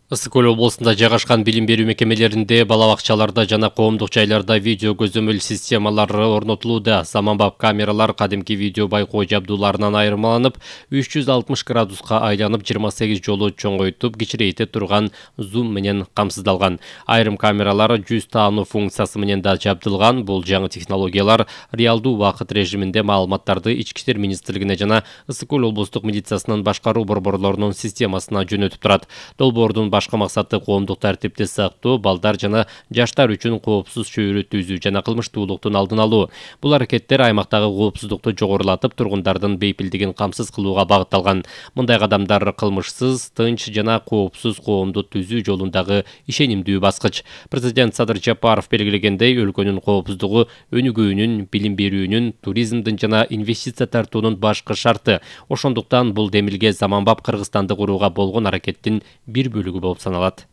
Ысык Көл облысында жайгашкан билим берүү мекемелеринде, бала бакчаларда жана коомдук жайларда видео көзөмөл системалары орнотулууда. Заманбап камералар кадимки видео байкоо жабдууларынан айырмаланып, 360 градуска айланып, 28 жолу чоңойтуп, кичирейте турган зум менен камсыздалган. Айрым камералар жүз таануу функциясы менен да жабдылган. Бул жаңы технологиялар реалдуу убакыт режиминде маалыматтарды Ички иштер министрлигине жана Ысык Көл облустук милициясынын башкаруу борборлорунун системасына жөнөтүп турат. Долбоордун башка максаты коомдук тартипти сактоо, балдар жана жаштар үчүн коопсуз чөйрө түзүү жана кылмыштуулуктун алдын алуу. Бул аракеттер аймактагы коопсуздукту жогорулатып, тургундардын бейпилдигин камсыз кылууга багытталган. Мындай кадамдар кылмышсыз, тынч жана коопсуз коомду түзүү жолундагы ишенимдүү баскыч. Президент Садыр Жапаров белгилегендей, өлкөнүн коопсуздугу өнүгүүнүн, билим берүүнүн, туризмдин жана инвестиция тартуунун башкы шарты. Ошондуктан бул демилге заманбап Кыргызстанды курууга болгон аракеттин бир бөлүгү болуп саналат.